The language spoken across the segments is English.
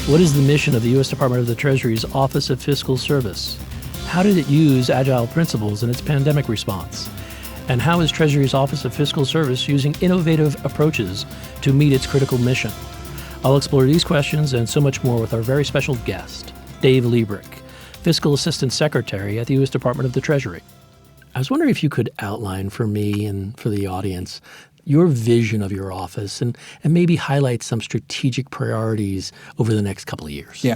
What is the mission of the U.S. Department of the Treasury's Office of Fiscal Service? How did it use Agile principles in its pandemic response? And how is Treasury's Office of Fiscal Service using innovative approaches to meet its critical mission? I'll explore these questions and so much more with our very special guest, Dave Lebryk, Fiscal Assistant Secretary at the U.S. Department of the Treasury. I was wondering if you could outline for me and for the audience your vision of your office and maybe highlight some strategic priorities over the next couple of years. Yeah.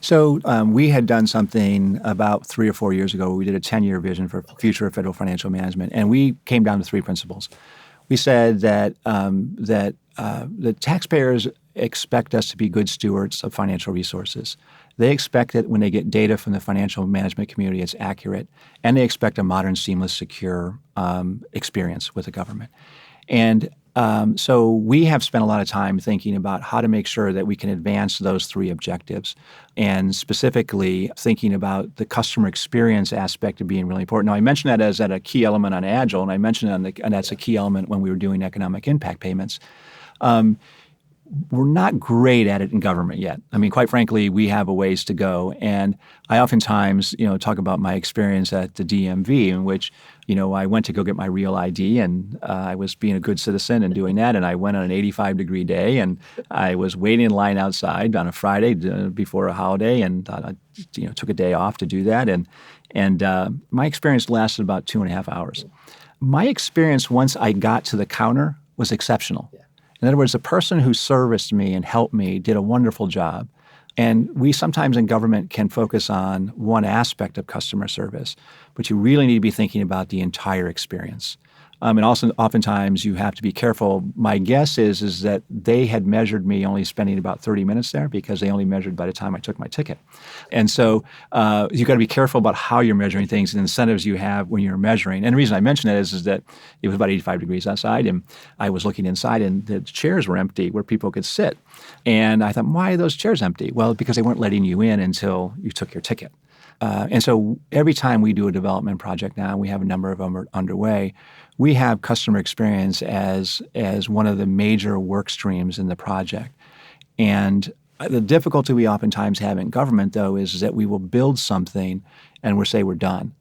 So we had done something about 3 or 4 years ago where we did a 10-year vision for future of federal financial management, and we came down to 3 principles. We said that the taxpayers expect us to be good stewards of financial resources. They expect that when they get data from the financial management community, it's accurate, and they expect a modern, seamless, secure experience with the government. And so we have spent a lot of time thinking about how to make sure that we can advance those 3 objectives, and specifically thinking about the customer experience aspect of being really important. Now, I mentioned that as a key element on Agile, and I mentioned and that's a key element when we were doing economic impact payments. We're not great at it in government yet. I mean, quite frankly, we have a ways to go. And I oftentimes, talk about my experience at the DMV, in which, I went to go get my real ID, and I was being a good citizen and doing that. And I went on an 85-degree day, and I was waiting in line outside on a Friday before a holiday, and I, took a day off to do that. And my experience lasted about 2.5 hours. My experience once I got to the counter was exceptional. In other words, the person who serviced me and helped me did a wonderful job. And we sometimes in government can focus on one aspect of customer service, but you really need to be thinking about the entire experience. And also, oftentimes, you have to be careful. My guess is that they had measured me only spending about 30 minutes there because they only measured by the time I took my ticket. And so you've got to be careful about how you're measuring things and incentives you have when you're measuring. And the reason I mention that is that it was about 85 degrees outside, and I was looking inside, and the chairs were empty where people could sit. And I thought, why are those chairs empty? Well, because they weren't letting you in until you took your ticket. And so every time we do a development project now, we have a number of them underway, we have customer experience as one of the major work streams in the project. And the difficulty we oftentimes have in government, though, is that we will build something and we'll say we're done.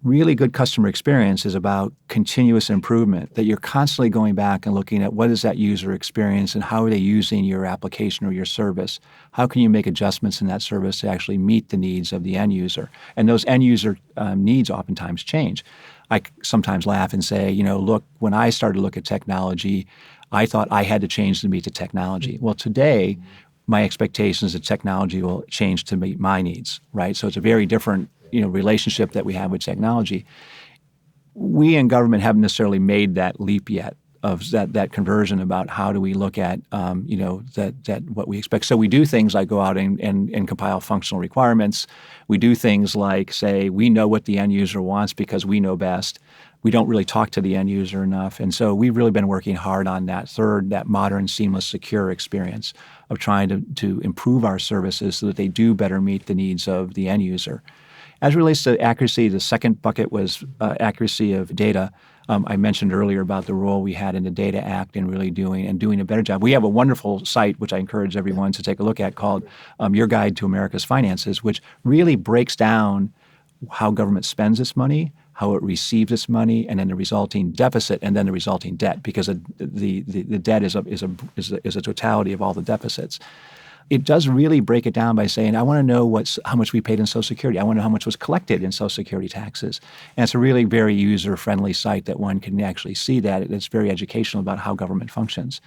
Really good customer experience is about continuous improvement, that you're constantly going back and looking at what is that user experience and how are they using your application or your service. How can you make adjustments in that service to actually meet the needs of the end user? And those end user needs oftentimes change. I sometimes laugh and say, look, when I started to look at technology, I thought I had to change to meet the technology. Well, today, my expectation is that technology will change to meet my needs, right? So it's a very different relationship that we have with technology. We in government haven't necessarily made that leap yet of that conversion about how do we look at that what we expect. So we do things like go out and compile functional requirements. We do things like say we know what the end user wants because we know best. We don't really talk to the end user enough. And so we've really been working hard on that modern, seamless, secure experience of trying to improve our services so that they do better meet the needs of the end user. As it relates to accuracy, the second bucket was accuracy of data. I mentioned earlier about the role we had in the Data Act and really doing a better job. We have a wonderful site, which I encourage everyone to take a look at, called Your Guide to America's Finances, which really breaks down how government spends its money, how it receives its money, and then the resulting deficit, and then the resulting debt, because the debt is a totality of all the deficits. It does really break it down by saying, I want to know how much we paid in Social Security. I want to know how much was collected in Social Security taxes. And it's a really very user-friendly site that one can actually see that. It's very educational about how government functions.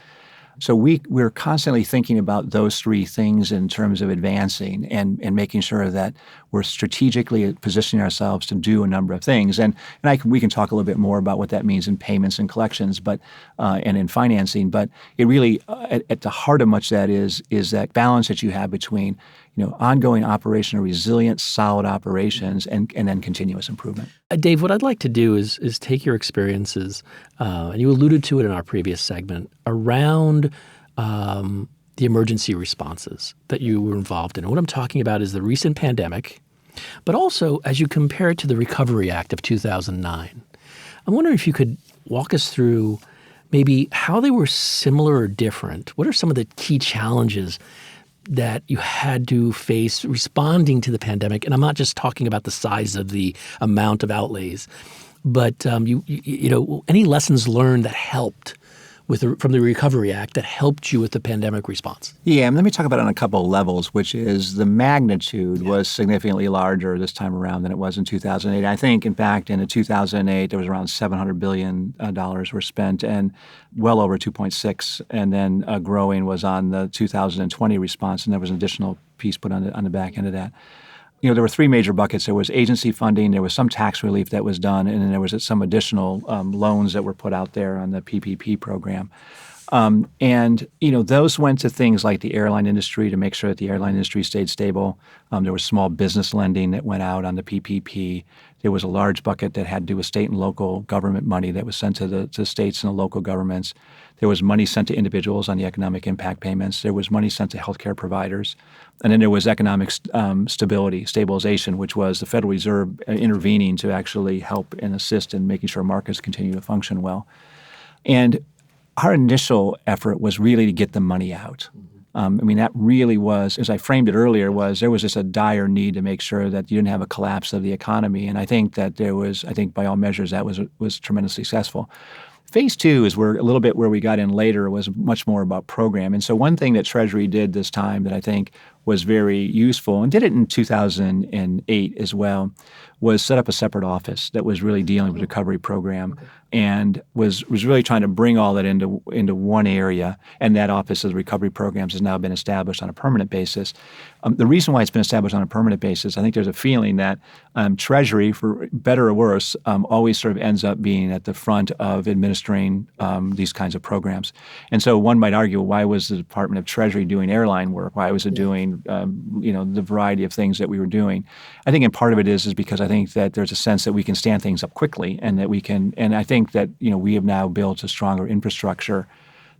So we're constantly thinking about those 3 things in terms of advancing and making sure that we're strategically positioning ourselves to do a number of things. And we can talk a little bit more about what that means in payments and collections, but and in financing. But it really, at the heart of much of that is that balance that you have between ongoing operational resilient, solid operations, and then continuous improvement. Dave, what I'd like to do is take your experiences, and you alluded to it in our previous segment, around the emergency responses that you were involved in. And what I'm talking about is the recent pandemic, but also as you compare it to the Recovery Act of 2009. I'm wondering if you could walk us through maybe how they were similar or different. What are some of the key challenges that you had to face responding to the pandemic? And I'm not just talking about the size of the amount of outlays, but any lessons learned that helped from the Recovery Act that helped you with the pandemic response? Yeah, and let me talk about it on a couple of levels, which is the magnitude was significantly larger this time around than it was in 2008. I think, in fact, in 2008, there was around $700 billion were spent, and well over 2.6, and then growing was on the 2020 response, and there was an additional piece put on the back end of that. There were three major buckets. There was agency funding, there was some tax relief that was done, and then there was some additional loans that were put out there on the PPP program. Those went to things like the airline industry to make sure that the airline industry stayed stable. There was small business lending that went out on the PPP. There was a large bucket that had to do with state and local government money that was sent to the states and the local governments. There was money sent to individuals on the economic impact payments. There was money sent to healthcare providers. And then there was economic stabilization, which was the Federal Reserve intervening to actually help and assist in making sure markets continue to function well. And our initial effort was really to get the money out. That really was, as I framed it earlier, there was just a dire need to make sure that you didn't have a collapse of the economy. And I think that by all measures, that was tremendously successful. Phase two is where a little bit where we got in later was much more about program. And so one thing that Treasury did this time that I think was very useful, and did it in 2008 as well, was set up a separate office that was really dealing with the recovery program and was really trying to bring all that into one area. And that office of the recovery programs has now been established on a permanent basis. The reason why it's been established on a permanent basis, I think there's a feeling that Treasury, for better or worse, always sort of ends up being at the front of administering these kinds of programs. And so one might argue, why was the Department of Treasury doing airline work? Why was it doing the variety of things that we were doing? I think in part of it is because I think that there's a sense that we can stand things up quickly, and that we can, and I think that we have now built a stronger infrastructure.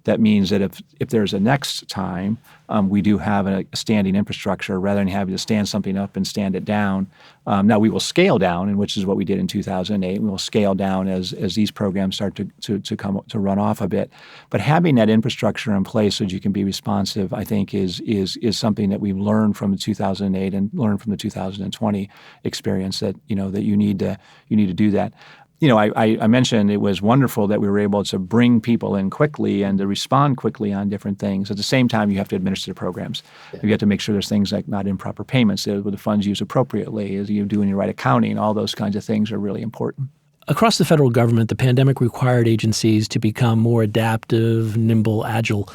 That means that if there's a next time, we do have a standing infrastructure rather than having to stand something up and stand it down. Now we will scale down, and which is what we did in 2008. We will scale down as these programs start to run off a bit. But having that infrastructure in place so that you can be responsive, I think, is something that we've learned from the 2008 and learned from the 2020 experience that that you need to do that. I mentioned it was wonderful that we were able to bring people in quickly and to respond quickly on different things. At the same time, you have to administer the programs. Yeah. You have to make sure there's things like not improper payments, that the funds used appropriately, as you doing your right accounting. All those kinds of things are really important. Across the federal government, the pandemic required agencies to become more adaptive, nimble, agile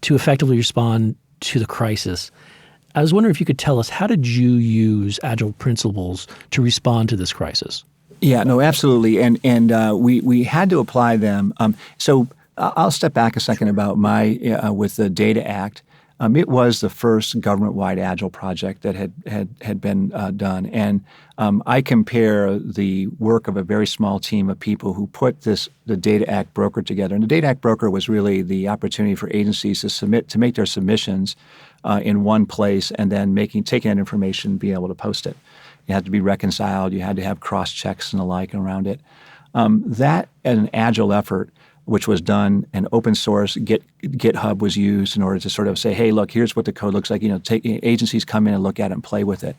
to effectively respond to the crisis. I was wondering if you could tell us, how did you use Agile principles to respond to this crisis? Yeah, no, absolutely, and we had to apply them. So I'll step back a second about with the Data Act. It was the first government-wide Agile project that had been done, and I compare the work of a very small team of people who put the Data Act broker together. And the Data Act broker was really the opportunity for agencies to make their submissions in one place, and then taking that information and being able to post it. You had to be reconciled. You had to have cross-checks and the like around it. That an Agile effort, which was done, and open source, GitHub was used in order to sort of say, hey, look, here's what the code looks like. Agencies come in and look at it and play with it.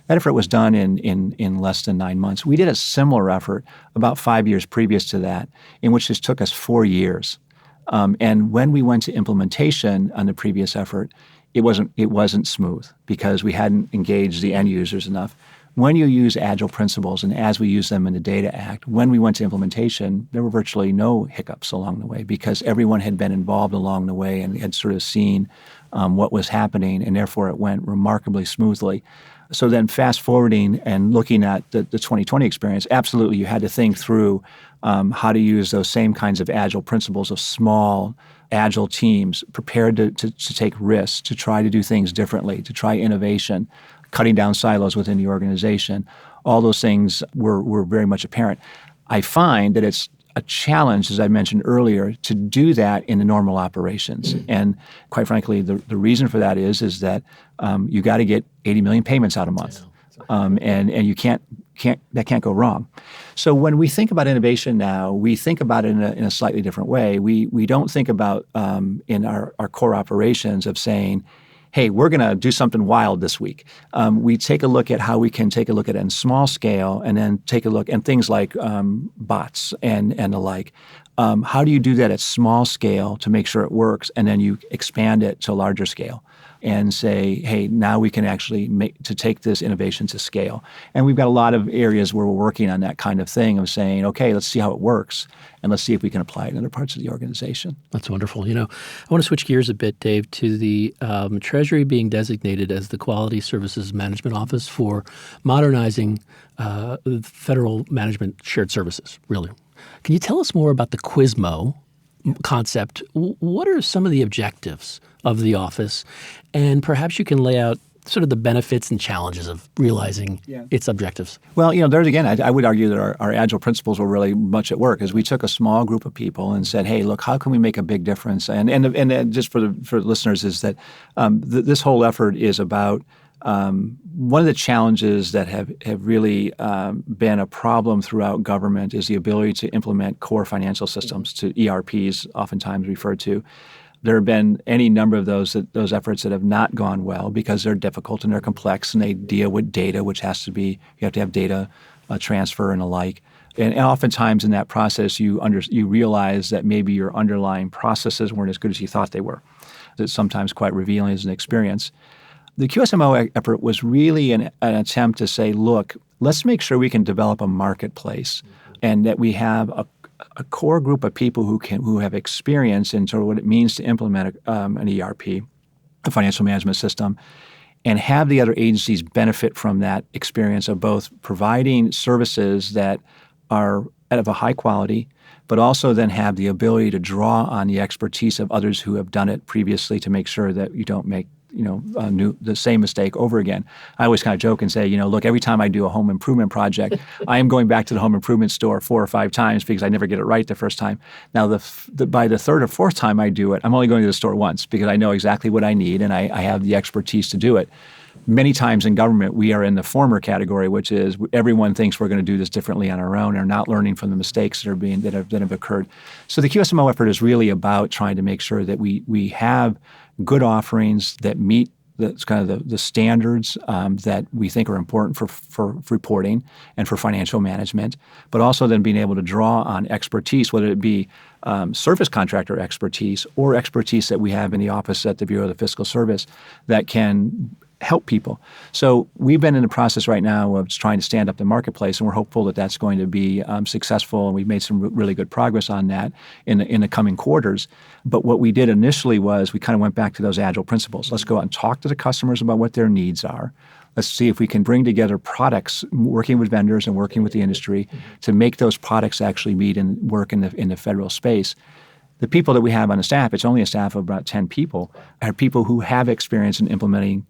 That effort was done in less than 9 months. We did a similar effort about 5 years previous to that, in which this took us 4 years. And when we went to implementation on the previous effort, it wasn't smooth because we hadn't engaged the end users enough. When you use Agile principles, and as we use them in the Data Act, when we went to implementation, there were virtually no hiccups along the way because everyone had been involved along the way and had sort of seen what was happening, and therefore it went remarkably smoothly. So then fast forwarding and looking at the 2020 experience, absolutely you had to think through how to use those same kinds of Agile principles of small, Agile teams prepared to take risks, to try to do things differently, to try innovation, cutting down silos within the organization. All those things were very much apparent. I find that it's a challenge, as I mentioned earlier, to do that in the normal operations. And quite frankly, the reason for that is that you got to get 80 million payments out a month. And you can't go wrong. So when we think about innovation now, we think about it in a slightly different way. We don't think about in our core operations of saying, hey, we're going to do something wild this week. We take a look at how we can take a look at it in small scale and then take a look at things like bots and the like. How do you do that at small scale to make sure it works, and then you expand it to larger scale and say, hey, now we can actually take this innovation to scale. And we've got a lot of areas where we're working on that kind of thing of saying, okay, let's see how it works, and let's see if we can apply it in other parts of the organization. That's wonderful. I want to switch gears a bit, Dave, to the Treasury being designated as the Quality Services Management Office for modernizing federal management shared services, really. Can you tell us more about the QSMO concept? What are some of the objectives of the office? And perhaps you can lay out sort of the benefits and challenges of realizing its objectives. Well, there's again, I would argue that our Agile principles were really much at work as we took a small group of people and said, hey, look, how can we make a big difference? And just for the listeners is that this whole effort is about one of the challenges that have really been a problem throughout government is the ability to implement core financial systems, to ERPs, oftentimes referred to. There have been any number of those efforts that have not gone well because they're difficult and they're complex and they deal with data, which has to be, you have to have data transfer and the like. And oftentimes in that process, you realize that maybe your underlying processes weren't as good as you thought they were. It's sometimes quite revealing as an experience. The QSMO effort was really an attempt to say, look, let's make sure we can develop a marketplace and that we have a core group of people who have experience in sort of what it means to implement an ERP, a financial management system, and have the other agencies benefit from that experience of both providing services that are of a high quality, but also then have the ability to draw on the expertise of others who have done it previously to make sure that you don't make the same mistake over again. I always kind of joke and say, look, every time I do a home improvement project, I am going back to the home improvement store 4 or 5 times because I never get it right the first time. Now, by the third or fourth time I do it, I'm only going to the store once because I know exactly what I need and I have the expertise to do it. Many times in government, we are in the former category, which is everyone thinks we're going to do this differently on our own and are not learning from the mistakes that have occurred. So the QSMO effort is really about trying to make sure that we have good offerings that meet the standards that we think are important for reporting and for financial management, but also then being able to draw on expertise, whether it be service contractor expertise or expertise that we have in the office at the Bureau of the Fiscal Service that can help people. So we've been in the process right now of trying to stand up the marketplace, and we're hopeful that that's going to be successful, and we've made some really good progress on that in the coming quarters. But what we did initially was we kind of went back to those Agile principles. Let's go out and talk to the customers about what their needs are. Let's see if we can bring together products, working with vendors and working with the industry to make those products actually meet and work in the federal space. The people that we have on the staff, it's only a staff of about 10 people, are people who have experience in implementing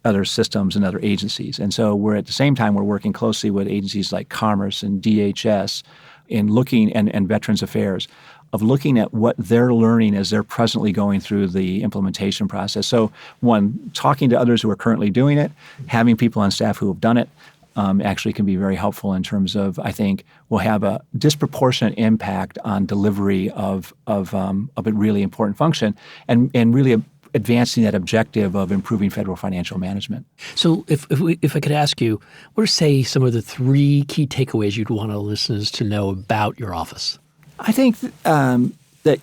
other systems and other agencies. And so we're at the same time, we're working closely with agencies like Commerce and DHS in looking, and Veterans Affairs, of looking at what they're learning as they're presently going through the implementation process. So one, talking to others who are currently doing it, having people on staff who have done it, actually can be very helpful in terms of, I think, will have a disproportionate impact on delivery of a really important function and really advancing that objective of improving federal financial management. So if I could ask you, what are, say, some of the 3 key takeaways you'd want our listeners to know about your office? I think that,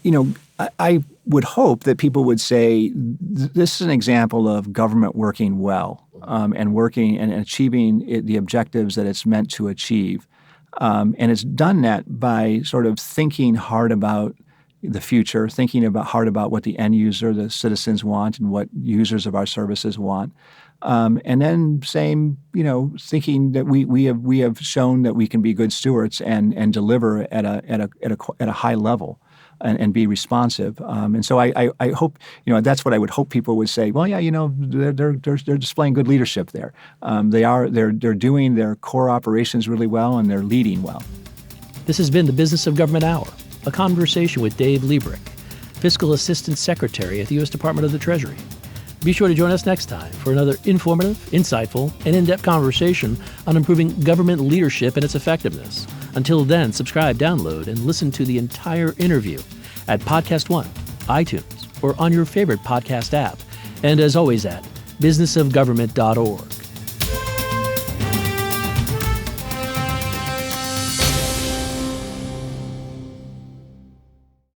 I would hope that people would say this is an example of government working well and working and achieving the objectives that it's meant to achieve. And it's done that by sort of thinking hard about the future, thinking hard about what the end user, the citizens want and what users of our services want. And then thinking that we have shown that we can be good stewards and deliver at a high level and be responsive. And so I hope, that's what I would hope people would say. Well, yeah, they're displaying good leadership there. They're doing their core operations really well and they're leading well. This has been the Business of Government Hour, a conversation with Dave Lebryk, Fiscal Assistant Secretary at the U.S. Department of the Treasury. Be sure to join us next time for another informative, insightful, and in-depth conversation on improving government leadership and its effectiveness. Until then, subscribe, download, and listen to the entire interview at Podcast One, iTunes, or on your favorite podcast app. and as always at businessofgovernment.org.